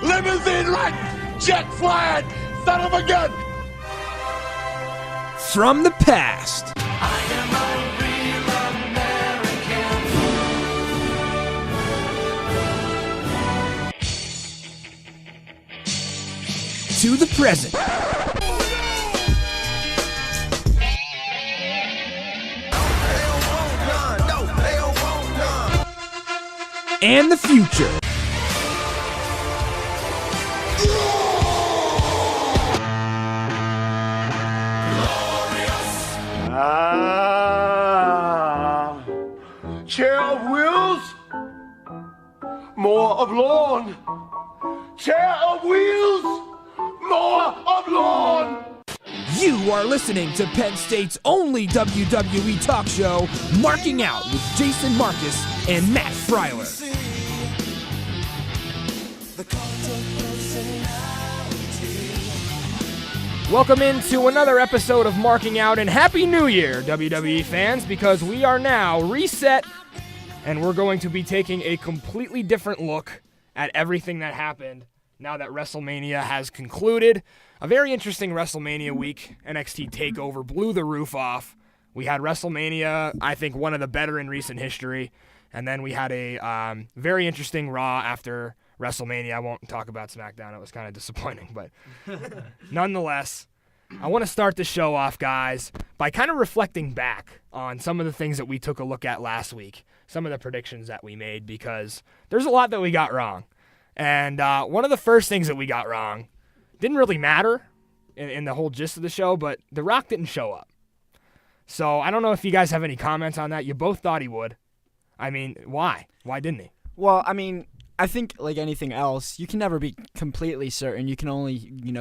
limousine riding, jet flying, son of a gun. From the past. I am a real American. To the present. And the future. Chair of wheels, more of lawn. Chair of wheels, more of lawn. You are listening to Penn State's only WWE talk show, Marking Out with Jason Marcus and Matt Freiler. Welcome into another episode of Marking Out, and Happy New Year, WWE fans, because we are now reset, and we're going to be taking a completely different look at everything that happened now that WrestleMania has concluded. A very interesting WrestleMania week. NXT TakeOver blew the roof off. We had WrestleMania, I think one of the better in recent history, and then we had a very interesting Raw after WrestleMania. I won't talk about SmackDown. It was kind of disappointing, but nonetheless, I want to start the show off, guys, by kind of reflecting back on some of the things that we took a look at last week, some of the predictions that we made, because there's a lot that we got wrong. And one of the first things that we got wrong didn't really matter in the whole gist of the show, but The Rock didn't show up. So I don't know if you guys have any comments on that. You both thought he would. I mean, why? Why didn't he? Well, I mean, I think like anything else, you can never be completely certain. You can only,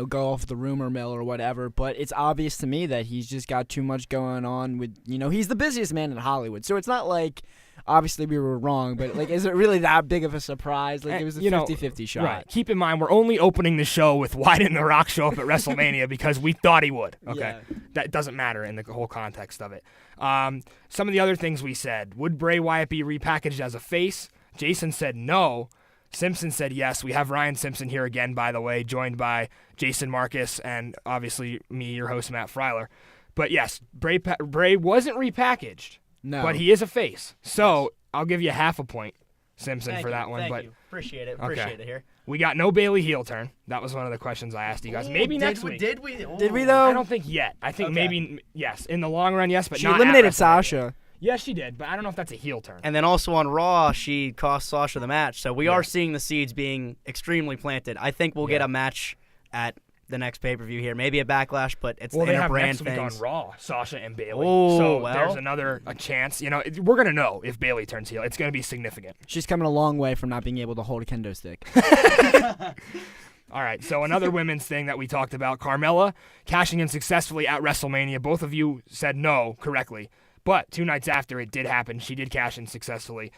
go off the rumor mill or whatever. But it's obvious to me that he's just got too much going on with, he's the busiest man in Hollywood. So it's not like, obviously we were wrong, but like, is it really that big of a surprise? Like, it was a 50-50 shot. Right. Keep in mind, we're only opening the show with why didn't The Rock show up at WrestleMania because we thought he would. Okay. Yeah. That doesn't matter in the whole context of it. Some of the other things we said, would Bray Wyatt be repackaged as a face? Jason said no. Simpson said yes. We have Ryan Simpson here again, by the way, joined by Jason Marcus and obviously me, your host, Matt Freiler. But yes, Bray wasn't repackaged. No. But he is a face. So I'll give you half a point, Simpson, for that one. Thank but you. Appreciate it. Appreciate it here. We got no Bailey heel turn. That was one of the questions I asked you guys. Maybe next week. Did we? Did we, though? I don't think yet. I think maybe, yes. In the long run, yes, but she not eliminated at WrestleMania. Sasha. Yes, she did, but I don't know if that's a heel turn. And then also on Raw, she cost Sasha the match. So we are seeing the seeds being extremely planted. I think we'll get a match at the next pay-per-view here. Maybe a Backlash, but it's the inter-brand things. They have next things. week on Raw, Sasha and Bailey. Oh, so well. there's a chance. We're going to know if Bailey turns heel. It's going to be significant. She's coming a long way from not being able to hold a kendo stick. All right, so another women's thing that we talked about, Carmella cashing in successfully at WrestleMania. Both of you said no correctly. But 2 nights after it did happen, she did cash in successfully,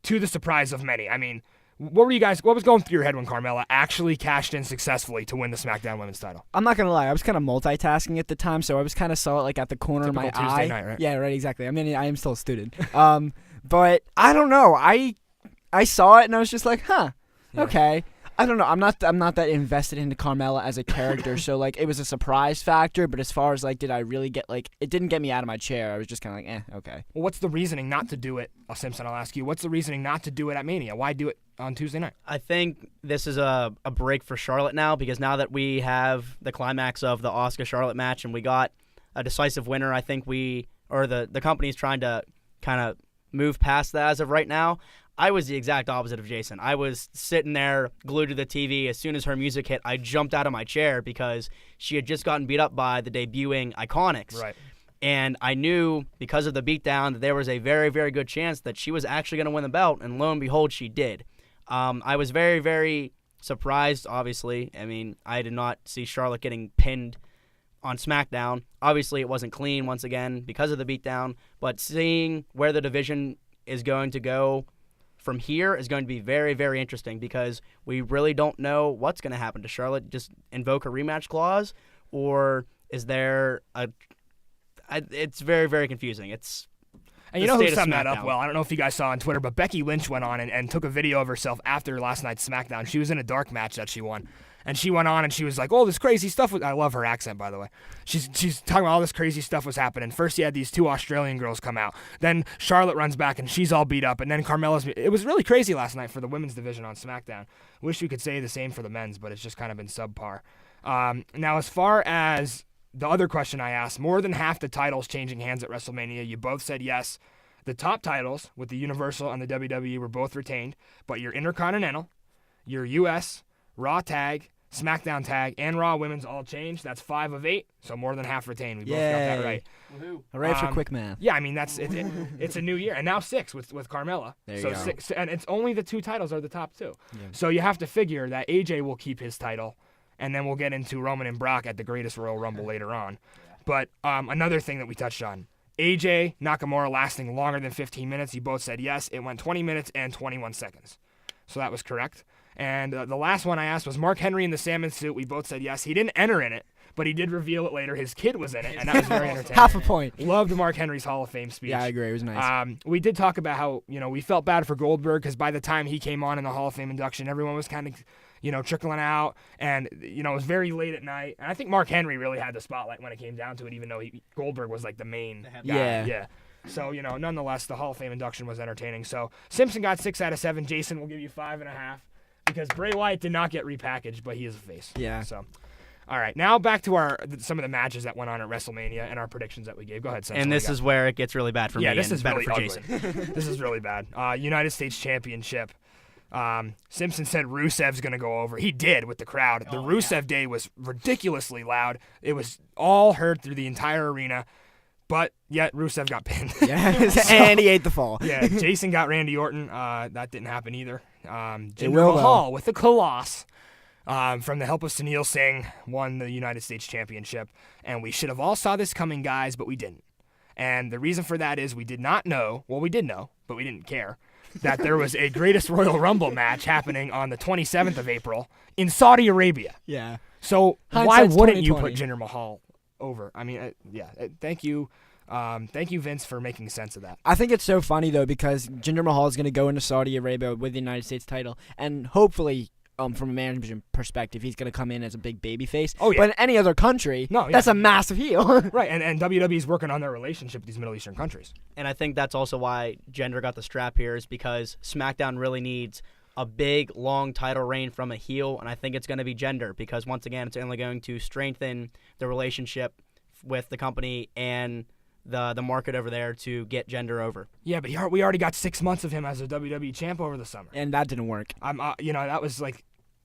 to the surprise of many. I mean, what was going through your head when Carmella actually cashed in successfully to win the SmackDown Women's title? I'm not going to lie. I was kind of multitasking at the time, so I was kind of saw it like at the corner of my Typical eye. Tuesday night, right? Yeah, right, exactly. I mean, I am still a student. But I don't know. I saw it and I was just like, okay. I don't know. I'm not that invested into Carmella as a character, so like it was a surprise factor. But as far as like, did I really get it didn't get me out of my chair. I was just kind of like, okay. Well, what's the reasoning not to do it? Simpson, I'll ask you. What's the reasoning not to do it at Mania? Why do it on Tuesday night? I think this is a break for Charlotte now, because now that we have the climax of the Asuka-Charlotte match and we got a decisive winner, I think the company's trying to kind of move past that as of right now. I was the exact opposite of Jason. I was sitting there glued to the TV. As soon as her music hit, I jumped out of my chair because she had just gotten beat up by the debuting Iconics. Right. And I knew, because of the beatdown, that there was a very, very good chance that she was actually going to win the belt, and lo and behold, she did. I was very, very surprised, obviously. I mean, I did not see Charlotte getting pinned on SmackDown. Obviously, it wasn't clean, once again, because of the beatdown, but seeing where the division is going to go from here is going to be very, very interesting, because we really don't know what's going to happen to Charlotte. Just invoke a rematch clause, or is there it's very, very confusing. And you the know who state of summed that up SmackDown. well? I don't know if you guys saw on Twitter, but Becky Lynch went on and took a video of herself after last night's SmackDown. She was in a dark match that she won. And she went on and she was like, oh, this crazy stuff was... I love her accent, by the way. She's talking about all this crazy stuff was happening. First, you had these 2 Australian girls come out. Then Charlotte runs back and she's all beat up. And then Carmella's... It was really crazy last night for the women's division on SmackDown. Wish we could say the same for the men's, but it's just kind of been subpar. Now, as far as the other question I asked, more than half the titles changing hands at WrestleMania, you both said yes. The top titles with the Universal and the WWE were both retained, but your Intercontinental, your US, Raw Tag, SmackDown Tag, and Raw Women's all changed. That's 5 of 8, so more than half retained. We both got that Yay. right. Hooray for quick math. Yeah, I mean that's it's a new year, and now 6 with Carmella. There you so go. 6, and it's only the 2 titles are the top 2. So you have to figure that AJ will keep his title, and then we'll get into Roman and Brock at the Greatest Royal Rumble later on. But another thing that we touched on. AJ Nakamura lasting longer than 15 minutes. You both said yes. It went 20 minutes and 21 seconds. So that was correct. And the last one I asked was Mark Henry in the salmon suit. We both said yes. He didn't enter in it, but he did reveal it later. His kid was in it, and that was very entertaining. Half a point. Loved Mark Henry's Hall of Fame speech. Yeah, I agree. It was nice. We did talk about how, we felt bad for Goldberg because by the time he came on in the Hall of Fame induction, everyone was kind of, trickling out, and, it was very late at night. And I think Mark Henry really had the spotlight when it came down to it, even though Goldberg was like the main guy. Yeah. So, nonetheless, the Hall of Fame induction was entertaining. So, Simpson got 6 out of 7. Jason will give you 5.5 because Bray Wyatt did not get repackaged, but he is a face. Yeah. So, all right. Now back to some of the matches that went on at WrestleMania and our predictions that we gave. Go ahead, Simpson. And this is where it gets really bad for me. Yeah, this and is better really for ugly. Jason. This is really bad. United States Championship. Simpson said Rusev's going to go over. He did with the crowd. The Rusev Day was ridiculously loud. It was all heard through the entire arena, but yet Rusev got pinned. And he ate the fall. Yeah, Jason got Randy Orton. That didn't happen either. Jinder will, Mahal with the Colossus. From the help of Sunil Singh, won the United States Championship. And we should have all saw this coming, guys, but we didn't. And the reason for that is we did not know, well, we did know, but we didn't care, that there was a Greatest Royal Rumble match happening on the 27th of April in Saudi Arabia. Yeah. So why Hindsight's wouldn't you put 20/20. Jinder Mahal over? I mean, thank you. Thank you, Vince, for making sense of that. I think it's so funny, though, because Jinder Mahal is going to go into Saudi Arabia with the United States title, and hopefully, from a management perspective, he's going to come in as a big babyface. Oh, yeah. But in any other country, No, yeah. that's a massive heel. Right, and WWE's working on their relationship with these Middle Eastern countries. And I think that's also why Jinder got the strap here, is because SmackDown really needs a big, long title reign from a heel, and I think it's going to be Jinder, because once again, it's only going to strengthen the relationship with the company and the market over there to get Jinder over. Yeah, but we already got 6 months of him as a WWE champ over the summer. And that didn't work.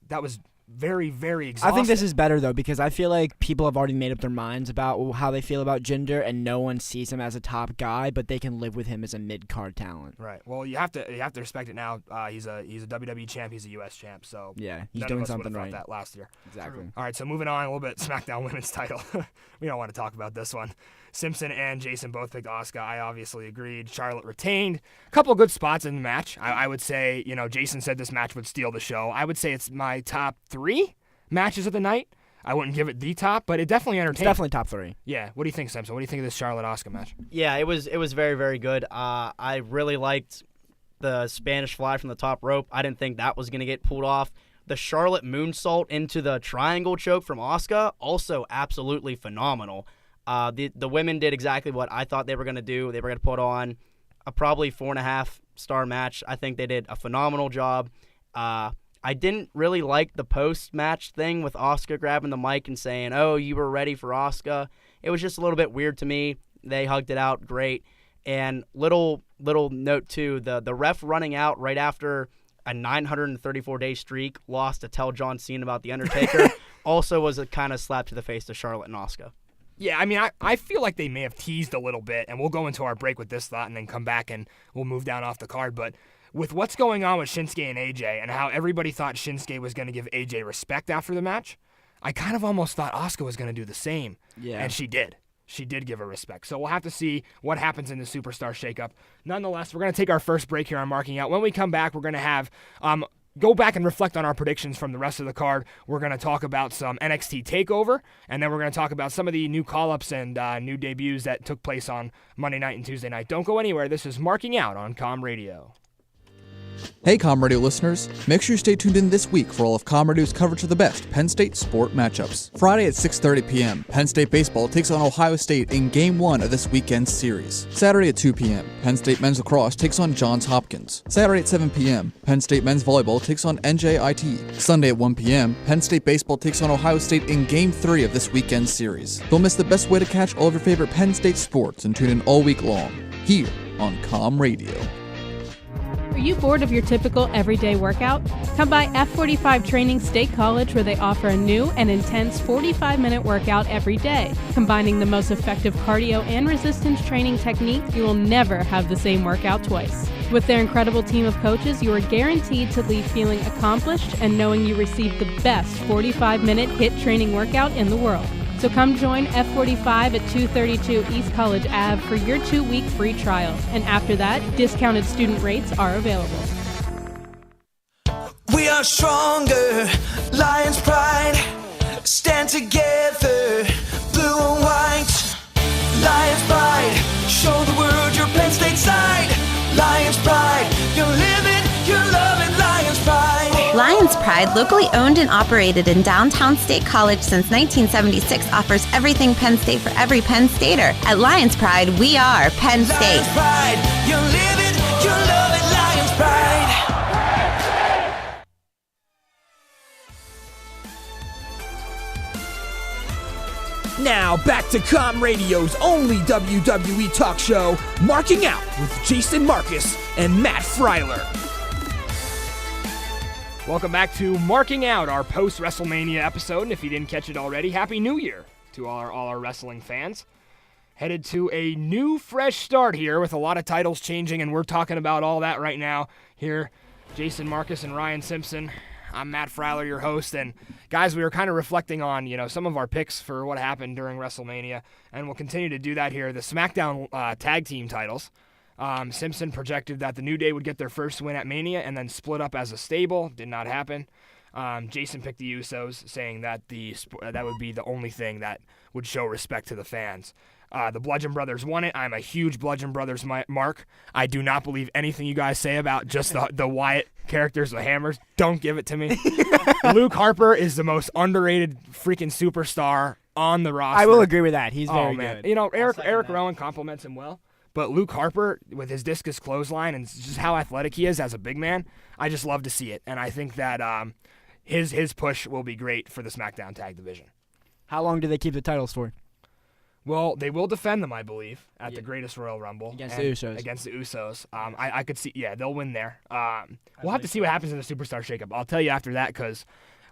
That was very, very exhausting. I think this is better, though, because I feel like people have already made up their minds about how they feel about Jinder, and no one sees him as a top guy, but they can live with him as a mid-card talent. Right. Well, you have to respect it now. He's a WWE champ. He's a U.S. champ. So Yeah, he's none doing of us something would've right. thought that last year. Exactly. All right. So moving on a little bit. SmackDown Women's Title. We don't want to talk about this one. Simpson and Jason both picked Asuka. I obviously agreed. Charlotte retained. A couple of good spots in the match. I would say, Jason said this match would steal the show. I would say it's my top 3 matches of the night. I wouldn't give it the top, but it definitely entertained. It's definitely top 3. Yeah. What do you think, Simpson? What do you think of this Charlotte-Asuka match? Yeah, it was very, very good. I really liked the Spanish fly from the top rope. I didn't think that was going to get pulled off. The Charlotte moonsault into the triangle choke from Asuka, also absolutely phenomenal. The women did exactly what I thought they were going to do. They were going to put on a probably 4.5-star match. I think they did a phenomenal job. I didn't really like the post-match thing with Asuka grabbing the mic and saying, "Oh, you were ready for Asuka." It was just a little bit weird to me. They hugged it out great. And little note too, the ref running out right after a 934-day streak lost to tell John Cena about The Undertaker also was a kind of slap to the face to Charlotte and Asuka. Yeah, I mean, I feel like they may have teased a little bit, and we'll go into our break with this thought and then come back and we'll move down off the card. But with what's going on with Shinsuke and AJ and how everybody thought Shinsuke was going to give AJ respect after the match, I kind of almost thought Asuka was going to do the same. Yeah. And she did. She did give her respect. So we'll have to see what happens in the Superstar shakeup. Nonetheless, we're going to take our first break here on Marking Out. When we come back, we're going to have go back and reflect on our predictions from the rest of the card. We're going to talk about some NXT TakeOver, and then we're going to talk about some of the new call-ups and new debuts that took place on Monday night and Tuesday night. Don't go anywhere. This is Marking Out on Com Radio. Hey Com Radio listeners, make sure you stay tuned in this week for all of Com Radio's coverage of the best Penn State sport matchups. Friday at 6:30 p.m., Penn State baseball takes on Ohio State in Game 1 of this weekend's series. Saturday at 2 p.m., Penn State men's lacrosse takes on Johns Hopkins. Saturday at 7 p.m., Penn State men's volleyball takes on NJIT. Sunday at 1 p.m., Penn State baseball takes on Ohio State in Game 3 of this weekend's series. Don't miss the best way to catch all of your favorite Penn State sports and tune in all week long, here on Com Radio. Are you bored of your typical everyday workout? Come by F45 Training State College, where they offer a new and intense 45-minute workout every day. Combining the most effective cardio and resistance training technique, you will never have the same workout twice. With their incredible team of coaches, you are guaranteed to leave feeling accomplished and knowing you received the best 45-minute HIIT training workout in the world. So come join F45 at 232 East College Ave for your 2-week free trial. And after that, discounted student rates are available. We are stronger, Lions pride. Stand together, blue and white. Lions pride, show the world your Penn State side. Lions pride, you live it, you love it. Lions pride. Lions Pride, locally owned and operated in downtown State College since 1976, offers everything Penn State for every Penn Stater. At Lions Pride, we are Penn State. Lions pride, you live it, you love it. Lions pride. Now back to Com Radio's only WWE talk show, Marking Out with Jason Marcus and Matt Freiler. Welcome back to Marking Out, our post-WrestleMania episode. And if you didn't catch it already, Happy New Year to all our wrestling fans. Headed to a new, fresh start here with a lot of titles changing, and we're talking about all that right now here. Jason Marcus and Ryan Simpson. I'm Matt Freiler, your host. And guys, we were kind of reflecting on, some of our picks for what happened during WrestleMania, and we'll continue to do that here. The SmackDown tag team titles. Simpson projected that the New Day would get their first win at Mania and then split up as a stable. Did not happen. Jason picked the Usos, saying that that would be the only thing that would show respect to the fans. The Bludgeon Brothers won it. I'm a huge Bludgeon Brothers mark. I do not believe anything you guys say about just the Wyatt characters with hammers. Don't give it to me. Luke Harper is the most underrated freaking superstar on the roster. I will agree with that. He's very man. good. Eric Rowan compliments him well. But Luke Harper, with his discus clothesline and just how athletic he is as a big man, I just love to see it. And I think that his push will be great for the SmackDown Tag Division. How long do they keep the titles for? Well, they will defend them, I believe, at the Greatest Royal Rumble. Against the Usos. Against the Usos. I could see, they'll win there. We'll have to see what happens in the Superstar Shakeup. I'll tell you after that, because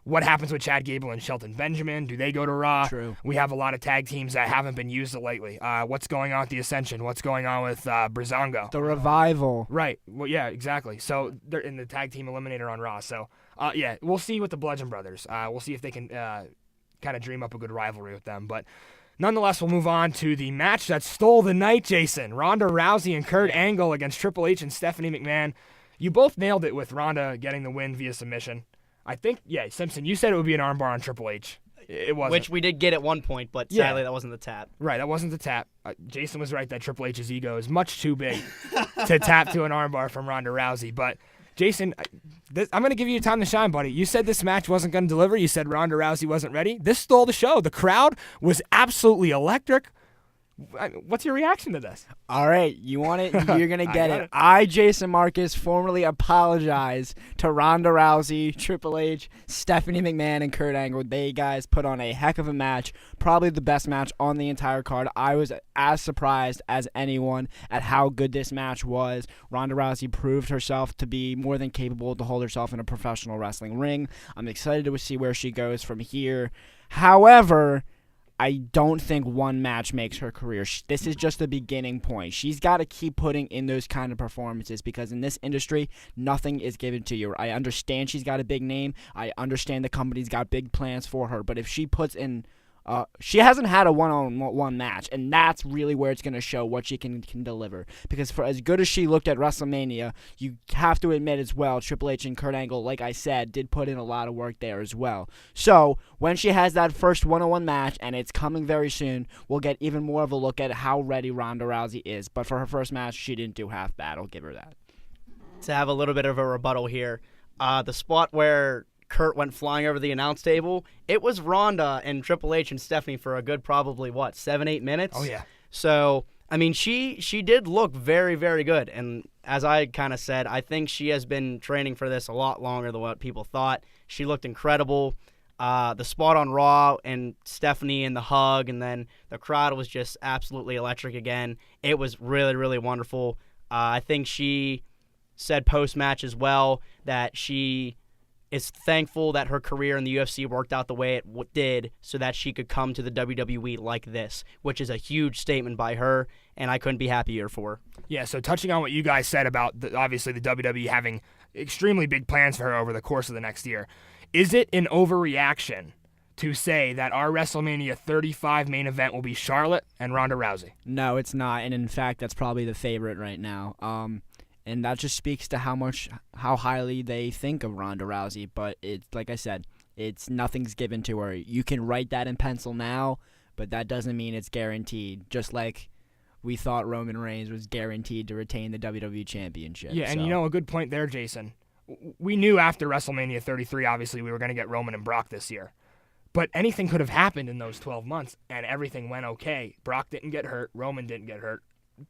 what happens with Chad Gable and Shelton Benjamin? Do they go to Raw? True. We have a lot of tag teams that haven't been used lately. What's going on with the Ascension? What's going on with Breezango? The Revival. Right. Well, yeah, exactly. So they're in the tag team eliminator on Raw. So, we'll see with the Bludgeon Brothers. We'll see if they can kind of dream up a good rivalry with them. But nonetheless, we'll move on to the match that stole the night, Jason. Ronda Rousey and Kurt Angle against Triple H and Stephanie McMahon. You both nailed it with Ronda getting the win via submission. I think, Simpson, you said it would be an armbar on Triple H. It wasn't. Which we did get at one point, but sadly that wasn't the tap. Right, that wasn't the tap. Jason was right that Triple H's ego is much too big to tap to an armbar from Ronda Rousey. But, Jason, I'm going to give you time to shine, buddy. You said this match wasn't going to deliver. You said Ronda Rousey wasn't ready. This stole the show. The crowd was absolutely electric. What's your reaction to this? All right, you want it? You're going to get it. I, Jason Marcus, formally apologize to Ronda Rousey, Triple H, Stephanie McMahon, and Kurt Angle. They guys put on a heck of a match, probably the best match on the entire card. I was as surprised as anyone at how good this match was. Ronda Rousey proved herself to be more than capable to hold herself in a professional wrestling ring. I'm excited to see where she goes from here. However, I don't think one match makes her career. This is just the beginning point. She's got to keep putting in those kind of performances because in this industry, nothing is given to you. I understand she's got a big name. I understand the company's got big plans for her. But if she puts in She hasn't had a one-on-one match, and that's really where it's going to show what she can deliver. Because for as good as she looked at WrestleMania, you have to admit as well, Triple H and Kurt Angle, like I said, did put in a lot of work there as well. So when she has that first one-on-one match, and it's coming very soon, we'll get even more of a look at how ready Ronda Rousey is. But for her first match, she didn't do half bad. I'll give her that. To have a little bit of a rebuttal here, the spot where Kurt went flying over the announce table, it was Ronda and Triple H and Stephanie for a good probably, 7-8 minutes? Oh, yeah. So, I mean, she did look very, very good. And as I kind of said, I think she has been training for this a lot longer than what people thought. She looked incredible. The spot on Raw and Stephanie and the hug, and then the crowd was just absolutely electric again. It was really, really wonderful. I think she said post-match as well that she is thankful that her career in the UFC worked out the way it did so that she could come to the WWE like this, which is a huge statement by her, and I couldn't be happier for her. Yeah, so touching on what you guys said about, obviously, the WWE having extremely big plans for her over the course of the next year, is it an overreaction to say that our WrestleMania 35 main event will be Charlotte and Ronda Rousey? No, it's not, and in fact, that's probably the favorite right now. And that just speaks to how highly they think of Ronda Rousey. But it's like I said, nothing's given to her. You can write that in pencil now, but that doesn't mean it's guaranteed. Just like we thought Roman Reigns was guaranteed to retain the WWE Championship. Yeah, and a good point there, Jason. We knew after WrestleMania 33, obviously, we were going to get Roman and Brock this year. But anything could have happened in those 12 months, and everything went okay. Brock didn't get hurt. Roman didn't get hurt.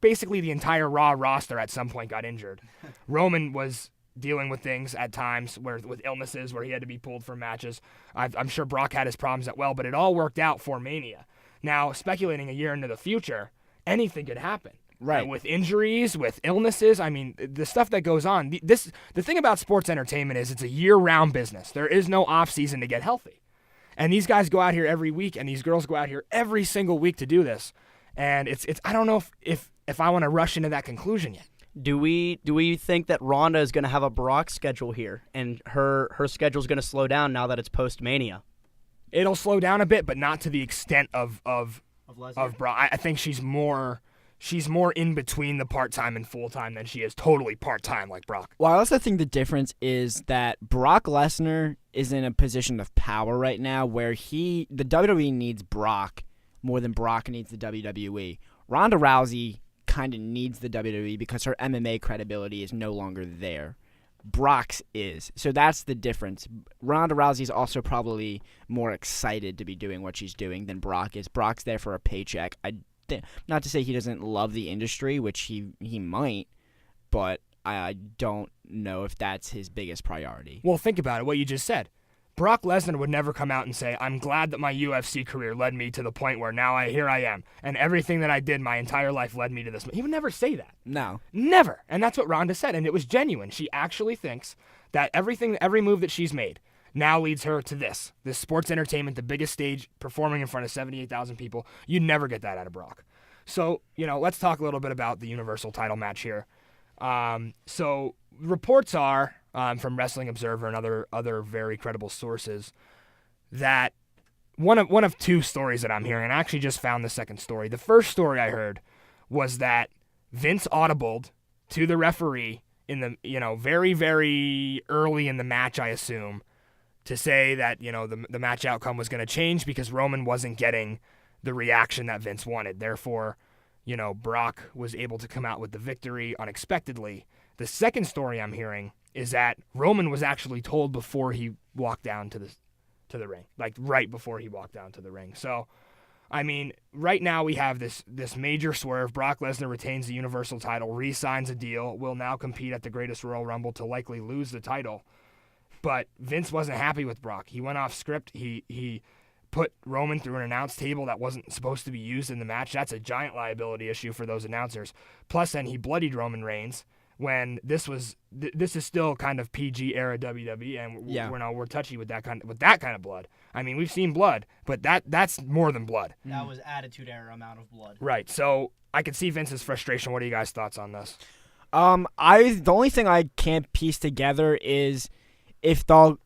Basically, the entire Raw roster at some point got injured. Roman was dealing with things at times with illnesses where he had to be pulled from matches. I'm sure Brock had his problems as well, but it all worked out for Mania. Now, speculating a year into the future, anything could happen. Right. With injuries, with illnesses, I mean, the stuff that goes on. The thing about sports entertainment is it's a year-round business. There is no off-season to get healthy. And these guys go out here every week, and these girls go out here every single week to do this. And it's I don't know if I want to rush into that conclusion yet. Do we think that Ronda is going to have a Brock schedule here, and her schedule is going to slow down now that it's post-Mania? It'll slow down a bit, but not to the extent of Brock. I think she's more in between the part-time and full-time than she is totally part-time like Brock. Well, I also think the difference is that Brock Lesnar is in a position of power right now where the WWE needs Brock more than Brock needs the WWE. Ronda Rousey kind of needs the WWE because her MMA credibility is no longer there. Brock's is. So that's the difference. Ronda Rousey's also probably more excited to be doing what she's doing than Brock is. Brock's there for a paycheck. Not to say he doesn't love the industry, which he might, but I don't know if that's his biggest priority. Well, think about it, what you just said. Brock Lesnar would never come out and say, I'm glad that my UFC career led me to the point where now here I am, and everything that I did my entire life led me to this. He would never say that. No. Never. And that's what Ronda said, and it was genuine. She actually thinks that every move that she's made now leads her to this sports entertainment, the biggest stage, performing in front of 78,000 people. You never get that out of Brock. So, let's talk a little bit about the Universal title match here. So reports are, from Wrestling Observer and other very credible sources, that one of two stories that I'm hearing, and I actually just found the second story. The first story I heard was that Vince audibled to the referee in the very, very early in the match, I assume, to say that the match outcome was going to change because Roman wasn't getting the reaction that Vince wanted. Therefore, Brock was able to come out with the victory unexpectedly. The second story I'm hearing is that Roman was actually told before he walked down to the ring, like right before he walked down to the ring. So, I mean, right now we have this major swerve. Brock Lesnar retains the Universal title, re-signs a deal, will now compete at the Greatest Royal Rumble to likely lose the title. But Vince wasn't happy with Brock. He went off script. He put Roman through an announce table that wasn't supposed to be used in the match. That's a giant liability issue for those announcers. Plus, then he bloodied Roman Reigns when this is still kind of PG era WWE, and we're touchy with that kind of blood. I mean, we've seen blood, but that's more than blood. That was Attitude Era amount of blood. Right. So I could see Vince's frustration. What are you guys' thoughts on this? The only thing I can't piece together is if they'll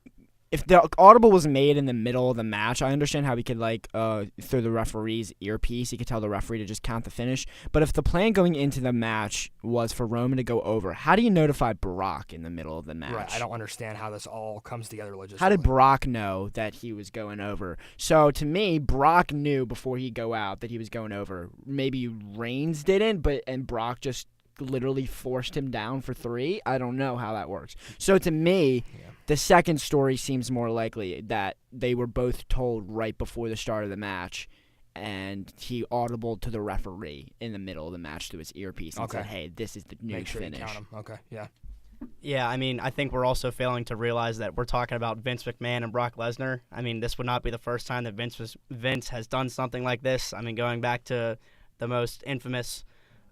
if the audible was made in the middle of the match, I understand how he could, through the referee's earpiece, he could tell the referee to just count the finish. But if the plan going into the match was for Roman to go over, how do you notify Brock in the middle of the match? Right. I don't understand how this all comes together logistically. How did Brock know that he was going over? So, to me, Brock knew before he'd go out that he was going over. Maybe Reigns didn't, and Brock just literally forced him down for 3. I don't know how that works. So, to me... Yeah. The second story seems more likely, that they were both told right before the start of the match, and he audibled to the referee in the middle of the match through his earpiece and said, hey, this is the new Make sure finish. You count him. Okay, yeah. Yeah, I mean, I think we're also failing to realize that we're talking about Vince McMahon and Brock Lesnar. I mean, this would not be the first time that Vince has done something like this. I mean, going back to the most infamous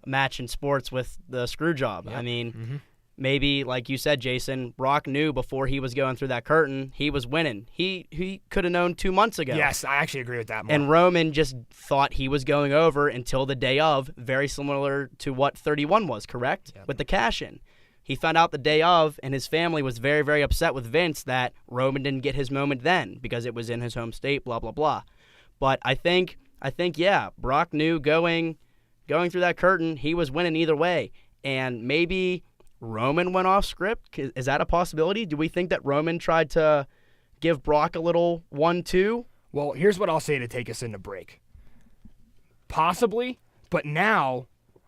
match in sports with the screw job. Yep. I mean... Maybe, like you said, Jason, Brock knew before he was going through that curtain he was winning. He could have known 2 months ago. Yes, I actually agree with that more. And Roman just thought he was going over until the day of, very similar to what 31 was, correct? Yep. With the cash-in. He found out the day of, and his family was very, very upset with Vince that Roman didn't get his moment then because it was in his home state, blah, blah, blah. But I think, yeah, Brock knew going through that curtain, he was winning either way. And maybe... Roman went off script? Is that a possibility? Do we think that Roman tried to give Brock a little 1-2? Well, here's what I'll say to take us into break. Possibly, but now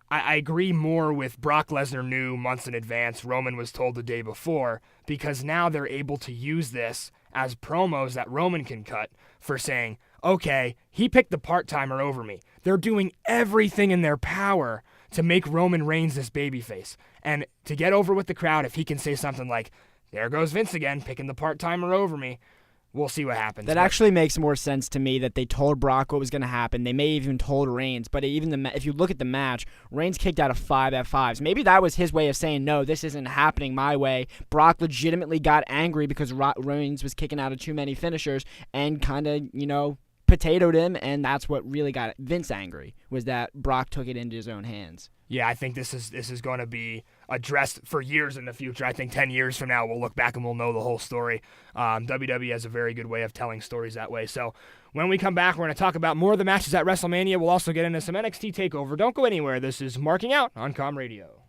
I agree more with Brock Lesnar knew months in advance. Roman was told the day before, because now they're able to use this as promos that Roman can cut for saying, okay, he picked the part-timer over me. They're doing everything in their power to make Roman Reigns this babyface. And to get over with the crowd, if he can say something like, there goes Vince again, picking the part-timer over me, we'll see what happens. That actually makes more sense to me that they told Brock what was going to happen. They may even told Reigns, but if you look at the match, Reigns kicked out of 5 F5s. Maybe that was his way of saying, no, this isn't happening my way. Brock legitimately got angry because Reigns was kicking out of too many finishers and kind of, potatoed him, and that's what really got Vince angry, was that Brock took it into his own hands. Yeah, I think this is going to be addressed for years in the future. I think 10 years from now we'll look back and we'll know the whole story. WWE has a very good way of telling stories that way. So when we come back, we're going to talk about more of the matches at WrestleMania. We'll also get into some NXT TakeOver. Don't go anywhere. This is Marking Out on Com Radio.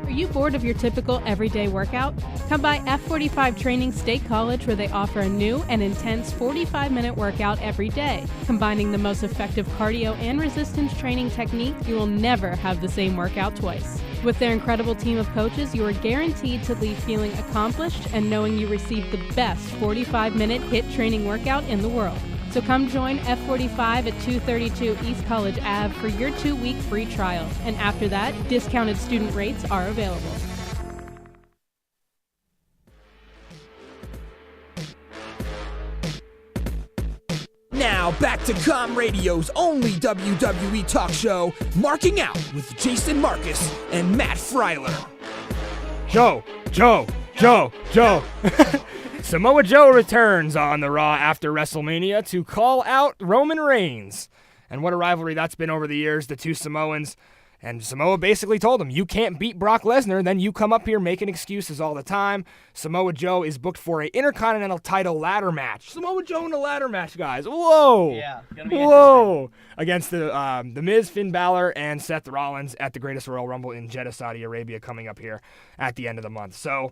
Are you bored of your typical everyday workout? Come by F45 Training State College, where they offer a new and intense 45-minute workout every day. Combining the most effective cardio and resistance training technique, you will never have the same workout twice. With their incredible team of coaches, you are guaranteed to leave feeling accomplished and knowing you received the best 45-minute HIIT training workout in the world. So come join F45 at 232 East College Ave for your 2-week free trial. And after that, discounted student rates are available. Now back to Com Radio's only WWE talk show, Marking Out with Jason Marcus and Matt Freiler. Joe. Samoa Joe returns on the Raw after WrestleMania to call out Roman Reigns. And what a rivalry that's been over the years, the two Samoans. And Samoa basically told him, you can't beat Brock Lesnar, then you come up here making excuses all the time. Samoa Joe is booked for an Intercontinental title ladder match. Samoa Joe in a ladder match, guys. Whoa. Yeah, gonna be whoa. Against the Miz, Finn Balor, and Seth Rollins at the Greatest Royal Rumble in Jeddah, Saudi Arabia, coming up here at the end of the month. So,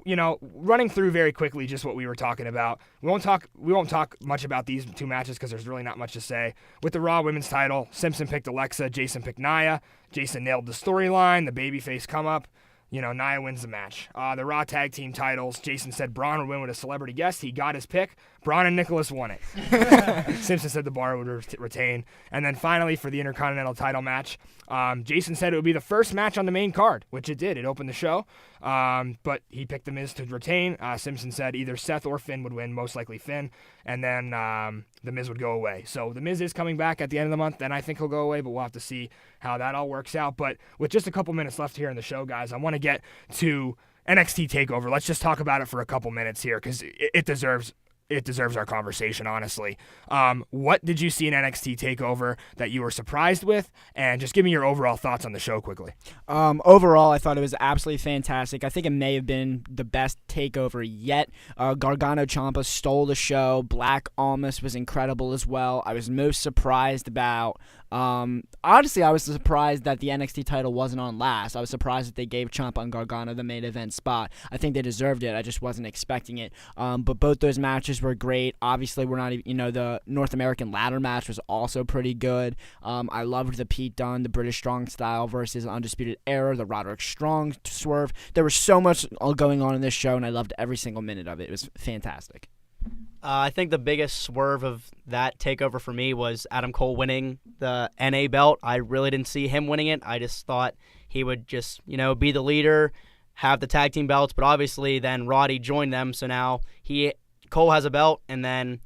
running through very quickly just what we were talking about. We won't talk much about these two matches because there's really not much to say. With the Raw Women's title, Simpson picked Alexa, Jason picked Nia. Jason nailed the storyline, the babyface come up. Nia wins the match. The Raw Tag Team titles, Jason said Braun would win with a celebrity guest. He got his pick. Braun and Nicholas won it. Simpson said the Bar would retain. And then finally, for the Intercontinental title match, Jason said it would be the first match on the main card, which it did. It opened the show. But he picked The Miz to retain. Simpson said either Seth or Finn would win, most likely Finn. And then The Miz would go away. So The Miz is coming back at the end of the month. Then I think he'll go away, but we'll have to see how that all works out. But with just a couple minutes left here in the show, guys, I want to get to NXT TakeOver. Let's just talk about it for a couple minutes here because it deserves it deserves our conversation, honestly. What did you see in NXT TakeOver that you were surprised with? And just give me your overall thoughts on the show quickly. Overall, I thought it was absolutely fantastic. I think it may have been the best TakeOver yet. Gargano Ciampa stole the show. Black Almas was incredible as well. I was most surprised about... honestly, I was surprised that the NXT title wasn't on last. I was surprised that they gave Ciampa and Gargano the main event spot. I think they deserved it. I just wasn't expecting it. But both those matches were great. Obviously, we're not even, the North American ladder match was also pretty good. I loved the Pete Dunne, the British Strong Style versus Undisputed Era, the Roderick Strong swerve. There was so much going on in this show, and I loved every single minute of it. It was fantastic. I think the biggest swerve of that TakeOver for me was Adam Cole winning the NA belt. I really didn't see him winning it. I just thought he would just, be the leader, have the tag team belts, but obviously then Roddy joined them, so now Cole has a belt, and then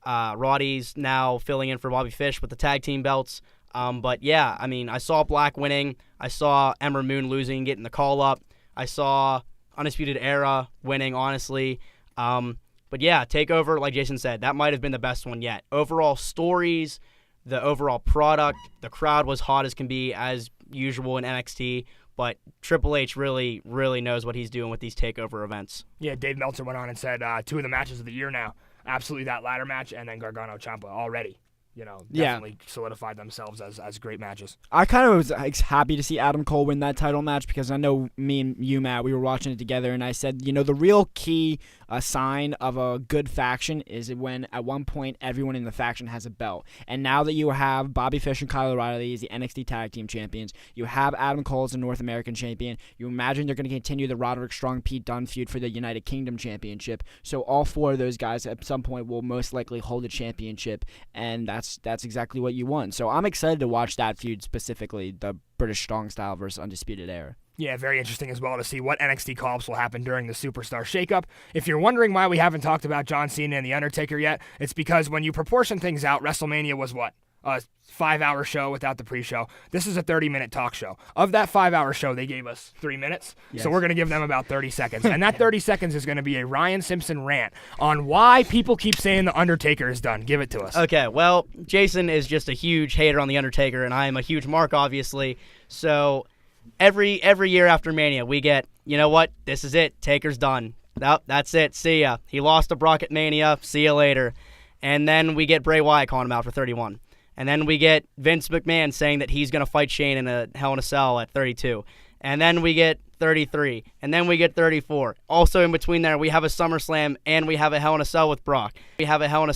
Roddy's now filling in for Bobby Fish with the tag team belts. But yeah, I saw Black winning. I saw Ember Moon losing, getting the call up. I saw Undisputed Era winning, honestly. But yeah, TakeOver, like Jason said, that might have been the best one yet. Overall stories, the overall product, the crowd was hot as can be, as usual in NXT. But Triple H really, really knows what he's doing with these TakeOver events. Yeah, Dave Meltzer went on and said 2 of the matches of the year now. Absolutely that ladder match and then Gargano Ciampa already. Definitely solidified themselves as great matches. I kind of was happy to see Adam Cole win that title match because I know me and you, Matt, we were watching it together, and I said, the real key sign of a good faction is when at one point everyone in the faction has a belt. And now that you have Bobby Fish and Kyle O'Reilly as the NXT Tag Team Champions, you have Adam Cole as the North American Champion, you imagine they're going to continue the Roderick Strong Pete Dunne feud for the United Kingdom Championship. So all 4 of those guys at some point will most likely hold a championship, and that's exactly what you want. So I'm excited to watch that feud specifically, the British Strong Style versus Undisputed Era. Yeah, very interesting as well to see what NXT call-ups will happen during the Superstar Shakeup. If you're wondering why we haven't talked about John Cena and The Undertaker yet, it's because when you proportion things out, WrestleMania was what? A 5-hour show without the pre-show. This is a 30-minute talk show. Of that 5-hour show, they gave us 3 minutes, so we're going to give them about 30 seconds. And that 30 seconds is going to be a Ryan Simpson rant on why people keep saying The Undertaker is done. Give it to us. Okay, well, Jason is just a huge hater on The Undertaker, and I am a huge mark, obviously. So every year after Mania, we get, what? This is it. Taker's done. Nope, that's it. See ya. He lost to Brock at Mania. See ya later. And then we get Bray Wyatt calling him out for 31. And then we get Vince McMahon saying that he's going to fight Shane in a Hell in a Cell at 32. And then we get 33. And then we get 34. Also in between there, we have a SummerSlam and we have a Hell in a Cell with Brock. We have a Hell in a